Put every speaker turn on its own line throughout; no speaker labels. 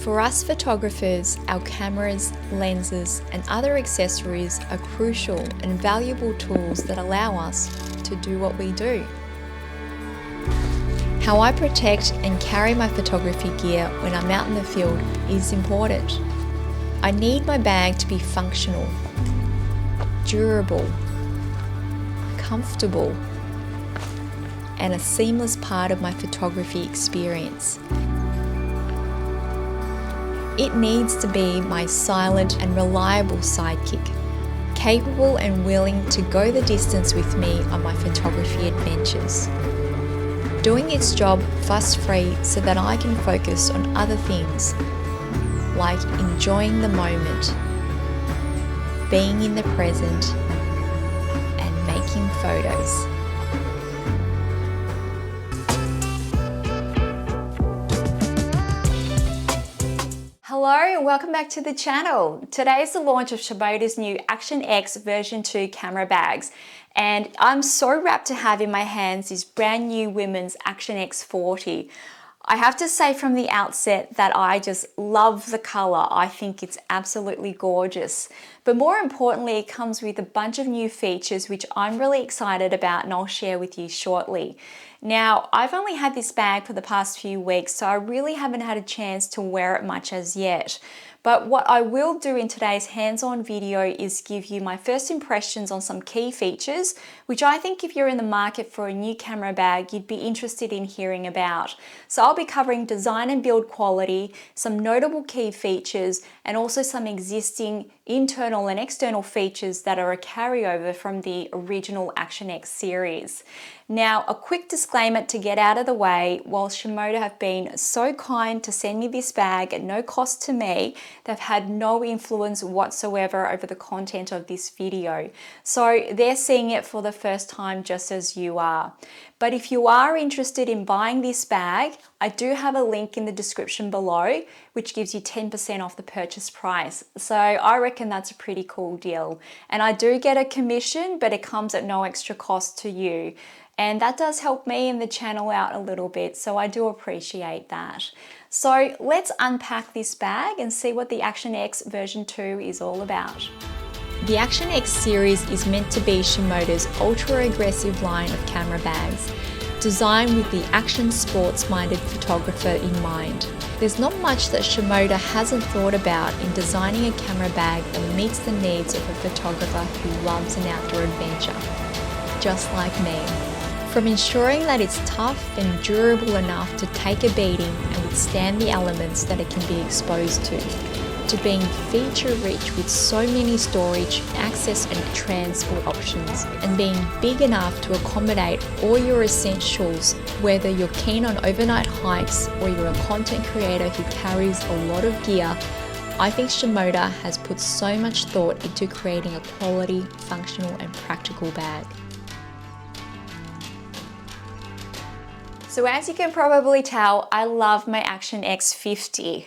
For us photographers, our cameras, lenses, and other accessories are crucial and valuable tools that allow us to do what we do. How I protect and carry my photography gear when I'm out in the field is important. I need my bag to be functional, durable, comfortable, and a seamless part of my photography experience. It needs to be my silent and reliable sidekick, capable and willing to go the distance with me on my photography adventures. Doing its job fuss-free so that I can focus on other things, like enjoying the moment, being in the present, and making photos. Hello and welcome back to the channel. Today is the launch of Shimoda's new Action X version 2 camera bags, and I'm so rapt to have in my hands this brand new women's Action X40. I have to say from the outset that I just love the color. I think it's absolutely gorgeous. But more importantly, it comes with a bunch of new features which I'm really excited about and I'll share with you shortly. Now, I've only had this bag for the past few weeks, so I really haven't had a chance to wear it much as yet. But what I will do in today's hands-on video is give you my first impressions on some key features, which I think if you're in the market for a new camera bag, you'd be interested in hearing about. So I'll be covering design and build quality, some notable key features, and also some existing internal and external features that are a carryover from the original Action X series. Now, a quick disclaimer to get out of the way, while Shimoda have been so kind to send me this bag at no cost to me, they've had no influence whatsoever over the content of this video. So they're seeing it for the first time just as you are. But if you are interested in buying this bag, I do have a link in the description below, which gives you 10% off the purchase price. So I reckon that's a pretty cool deal. And I do get a commission, but it comes at no extra cost to you. And that does help me and the channel out a little bit, so I do appreciate that. So let's unpack this bag and see what the Action X version 2 is all about. The Action X series is meant to be Shimoda's ultra-aggressive line of camera bags, designed with the action sports-minded photographer in mind. There's not much that Shimoda hasn't thought about in designing a camera bag that meets the needs of a photographer who loves an outdoor adventure, just like me. From ensuring that it's tough and durable enough to take a beating and withstand the elements that it can be exposed to being feature-rich with so many storage, access and transport options, and being big enough to accommodate all your essentials, whether you're keen on overnight hikes or you're a content creator who carries a lot of gear. I think Shimoda has put so much thought into creating a quality, functional and practical bag. So as you can probably tell, I love my Action X50.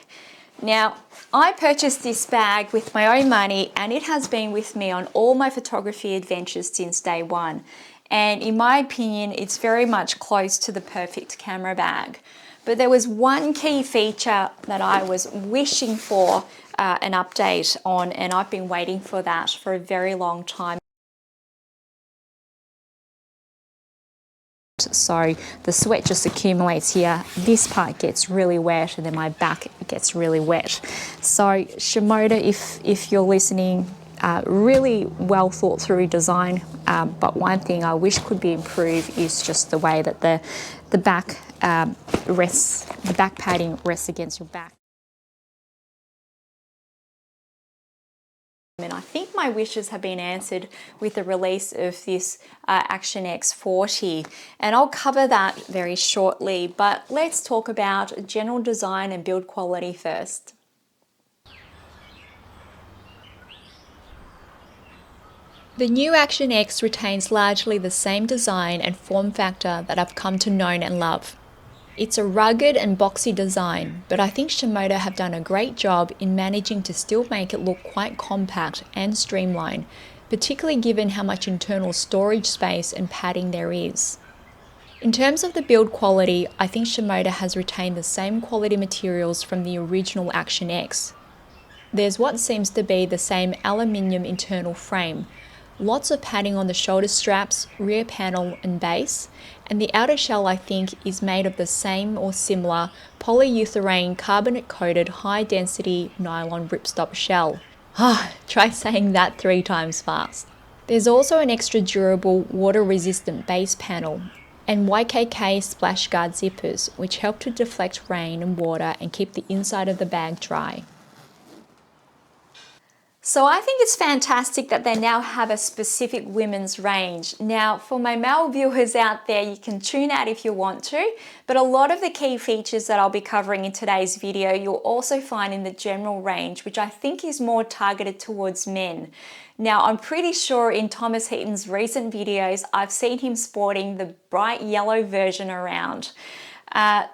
Now, I purchased this bag with my own money and it has been with me on all my photography adventures since day one. And in my opinion, it's very much close to the perfect camera bag. But there was one key feature that I was wishing for an update on, and I've been waiting for that for a very long time. So the sweat just accumulates here, this part gets really wet and then my back gets really wet. So Shimoda, if you're listening, really well thought through design, but one thing I wish could be improved is just the way that the back padding rests against your back. And I think my wishes have been answered with the release of this Action X40, and I'll cover that very shortly, but let's talk about general design and build quality first. The new Action X retains largely the same design and form factor that I've come to know and love. It's a rugged and boxy design, but I think Shimoda have done a great job in managing to still make it look quite compact and streamlined, particularly given how much internal storage space and padding there is. In terms of the build quality, I think Shimoda has retained the same quality materials from the original Action X. There's what seems to be the same aluminium internal frame, lots of padding on the shoulder straps, rear panel and base, and the outer shell I think is made of the same or similar polyurethane carbonate coated high density nylon ripstop shell. Try saying that 3 times fast. There's also an extra durable water resistant base panel and YKK splash guard zippers which help to deflect rain and water and keep the inside of the bag dry. So I think it's fantastic that they now have a specific women's range. Now, for my male viewers out there, you can tune out if you want to, but a lot of the key features that I'll be covering in today's video, you'll also find in the general range, which I think is more targeted towards men. Now, I'm pretty sure in Thomas Heaton's recent videos, I've seen him sporting the bright yellow version around.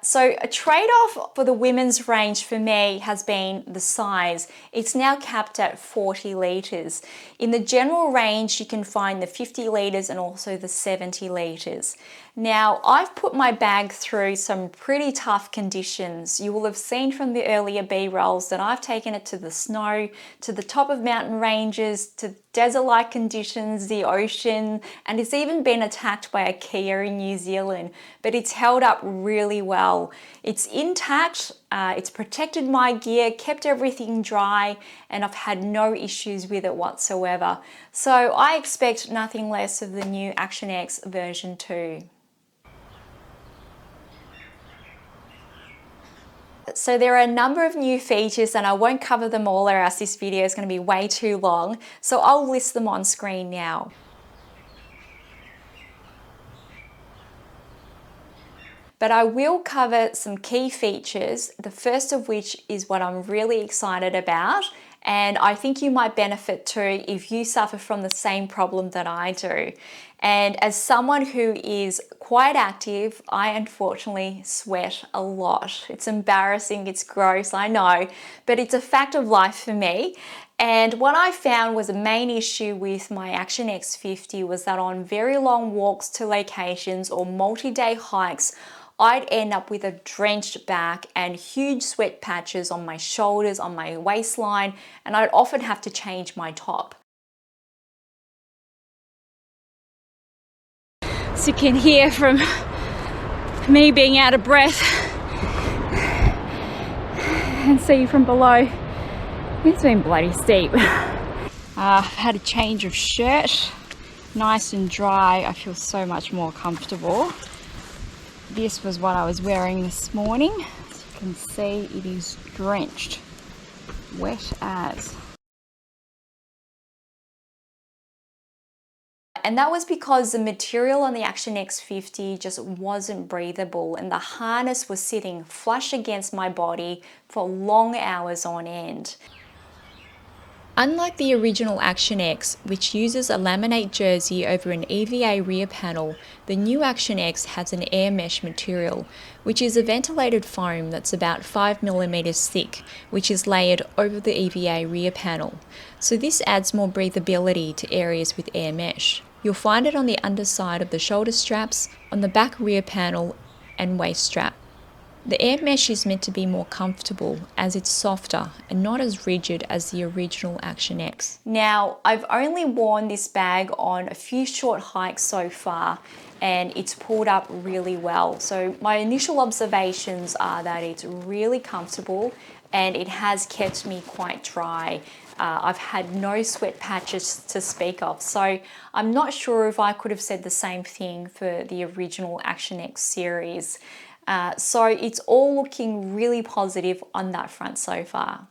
So a trade-off for the women's range for me has been the size. It's now capped at 40 litres. In the general range, you can find the 50 litres and also the 70 litres. Now, I've put my bag through some pretty tough conditions. You will have seen from the earlier B-rolls that I've taken it to the snow, to the top of mountain ranges, to desert-like conditions, the ocean, and it's even been attacked by a Kia in New Zealand, but it's held up really well. It's intact, it's protected my gear, kept everything dry, and I've had no issues with it whatsoever. So I expect nothing less of the new Action X version 2. So there are a number of new features and I won't cover them all or else this video is going to be way too long. So I'll list them on screen now. But I will cover some key features, the first of which is what I'm really excited about, and I think you might benefit too if you suffer from the same problem that I do. And as someone who is quite active, I unfortunately sweat a lot. It's embarrassing, it's gross, I know, but it's a fact of life for me. And what I found was a main issue with my Action X50 was that on very long walks to locations or multi-day hikes, I'd end up with a drenched back and huge sweat patches on my shoulders, on my waistline, and I'd often have to change my top. So you can hear from me being out of breath and see from below, it's been bloody steep. I've had a change of shirt, nice and dry. I feel so much more comfortable. This was what I was wearing this morning. As you can see, it is drenched, wet as. And that was because the material on the Action X50 just wasn't breathable and the harness was sitting flush against my body for long hours on end. Unlike the original Action X, which uses a laminate jersey over an EVA rear panel, the new Action X has an air mesh material, which is a ventilated foam that's about 5mm thick, which is layered over the EVA rear panel. So this adds more breathability to areas with air mesh. You'll find it on the underside of the shoulder straps, on the back rear panel and waist strap. The air mesh is meant to be more comfortable as it's softer and not as rigid as the original Action X. Now, I've only worn this bag on a few short hikes so far and it's pulled up really well. So my initial observations are that it's really comfortable and it has kept me quite dry. I've had no sweat patches to speak of, so I'm not sure if I could have said the same thing for the original Action X series. So it's all looking really positive on that front so far.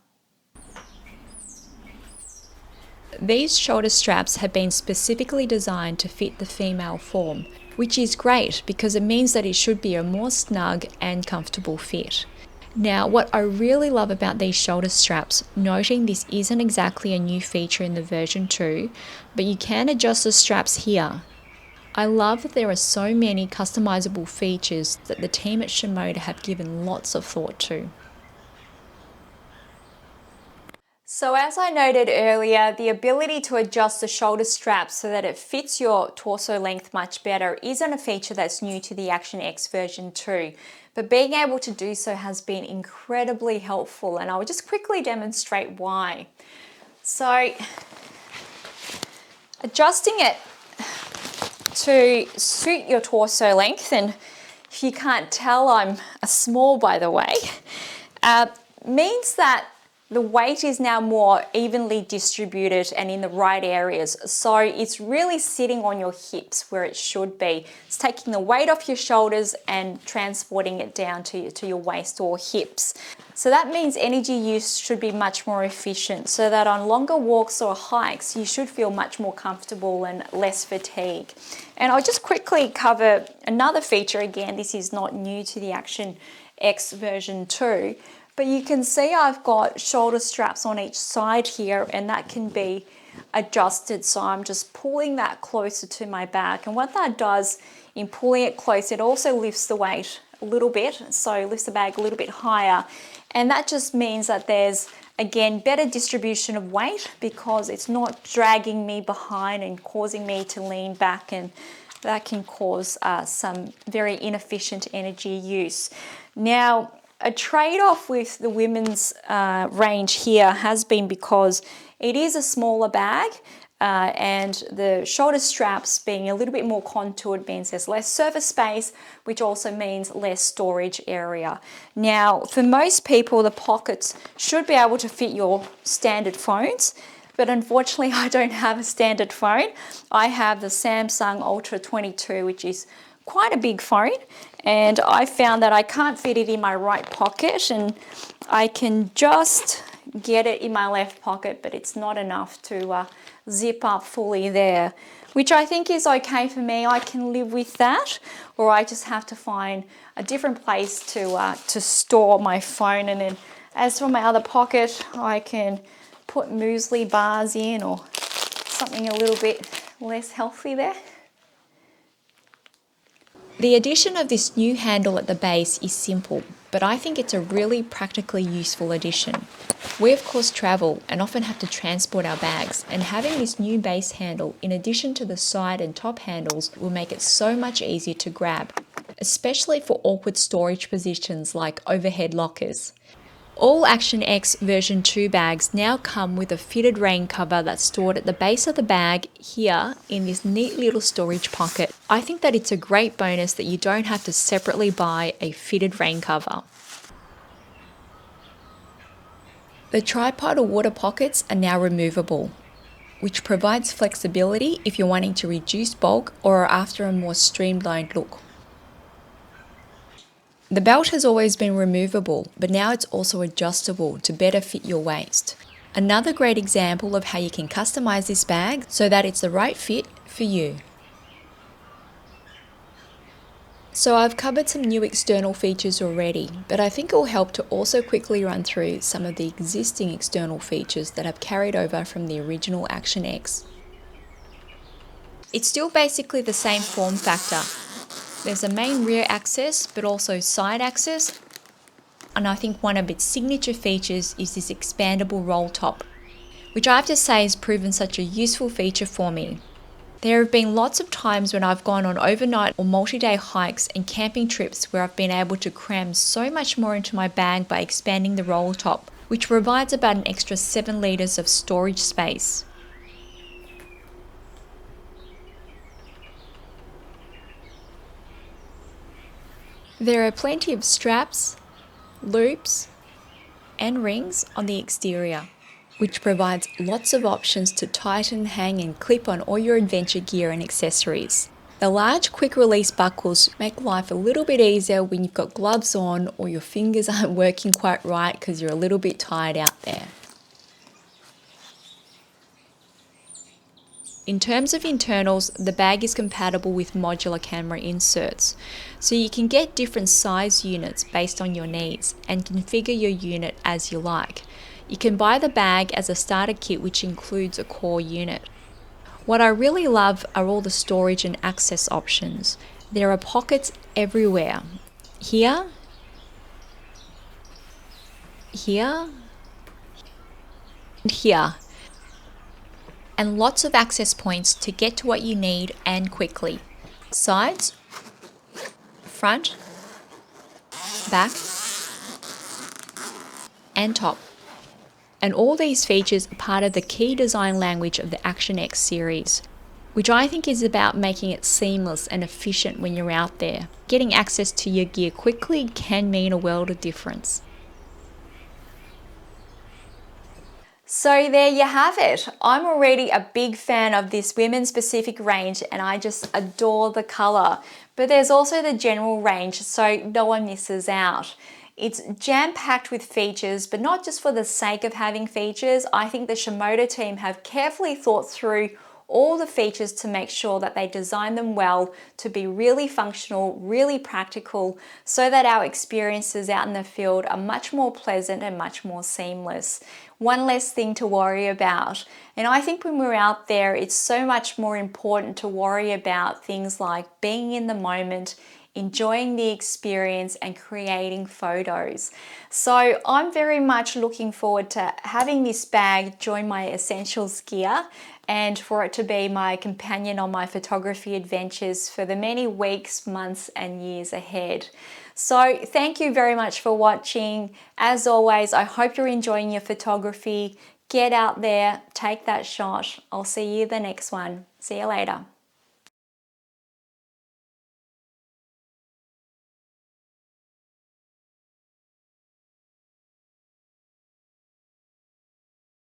These shoulder straps have been specifically designed to fit the female form, which is great because it means that it should be a more snug and comfortable fit. Now, what I really love about these shoulder straps, noting this isn't exactly a new feature in the version 2, but you can adjust the straps here. I love that there are so many customizable features that the team at Shimoda have given lots of thought to. So as I noted earlier, the ability to adjust the shoulder strap so that it fits your torso length much better isn't a feature that's new to the Action X version 2, but being able to do so has been incredibly helpful, and I'll just quickly demonstrate why. So adjusting it to suit your torso length, and if you can't tell, I'm a small, by the way, means that the weight is now more evenly distributed and in the right areas. So it's really sitting on your hips where it should be. It's taking the weight off your shoulders and transporting it down to your waist or hips. So that means energy use should be much more efficient, so that on longer walks or hikes, you should feel much more comfortable and less fatigue. And I'll just quickly cover another feature. Again, this is not new to the Action X version 2. But you can see I've got shoulder straps on each side here, and that can be adjusted. So I'm just pulling that closer to my back. And what that does in pulling it close, it also lifts the weight a little bit. So lifts the bag a little bit higher. And that just means that there's, again, better distribution of weight because it's not dragging me behind and causing me to lean back, and that can cause some very inefficient energy use. Now, a trade-off with the women's range here has been because it is a smaller bag, and the shoulder straps being a little bit more contoured means there's less surface space, which also means less storage area. Now, for most people, the pockets should be able to fit your standard phones, but unfortunately I don't have a standard phone. I have the Samsung Ultra 22, which is quite a big phone, and I found that I can't fit it in my right pocket, and I can just get it in my left pocket, but it's not enough to zip up fully there, which I think is okay for me. I can live with that, or I just have to find a different place to store my phone. And then as for my other pocket, I can put muesli bars in or something a little bit less healthy there. The addition of this new handle at the base is simple, but I think it's a really practically useful addition. We of course travel and often have to transport our bags, and having this new base handle in addition to the side and top handles will make it so much easier to grab, especially for awkward storage positions like overhead lockers. All Action X version 2 bags now come with a fitted rain cover that's stored at the base of the bag here in this neat little storage pocket. I think that it's a great bonus that you don't have to separately buy a fitted rain cover. The tripod or water pockets are now removable, which provides flexibility if you're wanting to reduce bulk or are after a more streamlined look. The belt has always been removable, but now it's also adjustable to better fit your waist. Another great example of how you can customize this bag so that it's the right fit for you. So I've covered some new external features already, but I think it will help to also quickly run through some of the existing external features that have carried over from the original Action X. It's still basically the same form factor. There's a main rear access, but also side access. And I think one of its signature features is this expandable roll top, which I have to say has proven such a useful feature for me. There have been lots of times when I've gone on overnight or multi-day hikes and camping trips where I've been able to cram so much more into my bag by expanding the roll top, which provides about an extra 7 litres of storage space. There are plenty of straps, loops, and rings on the exterior, which provides lots of options to tighten, hang, and clip on all your adventure gear and accessories. The large quick release buckles make life a little bit easier when you've got gloves on or your fingers aren't working quite right because you're a little bit tired out there. In terms of internals, the bag is compatible with modular camera inserts, so you can get different size units based on your needs and configure your unit as you like. You can buy the bag as a starter kit, which includes a core unit. What I really love are all the storage and access options. There are pockets everywhere. Here, here, here, and lots of access points to get to what you need and quickly. Sides, front, back, and top. And all these features are part of the key design language of the Action X series, which I think is about making it seamless and efficient when you're out there. Getting access to your gear quickly can mean a world of difference. So there you have it. I'm already a big fan of this women's specific range and I just adore the color. But there's also the general range, so no one misses out. It's jam-packed with features, but not just for the sake of having features. I think the Shimoda team have carefully thought through all the features to make sure that they design them well to be really functional, really practical, so that our experiences out in the field are much more pleasant and much more seamless. One less thing to worry about. And I think when we're out there, it's so much more important to worry about things like being in the moment, enjoying the experience and creating photos. So I'm very much looking forward to having this bag join my essentials gear and for it to be my companion on my photography adventures for the many weeks, months and years ahead. So thank you very much for watching. As always, I hope you're enjoying your photography. Get out there, take that shot. I'll see you the next one. See you later.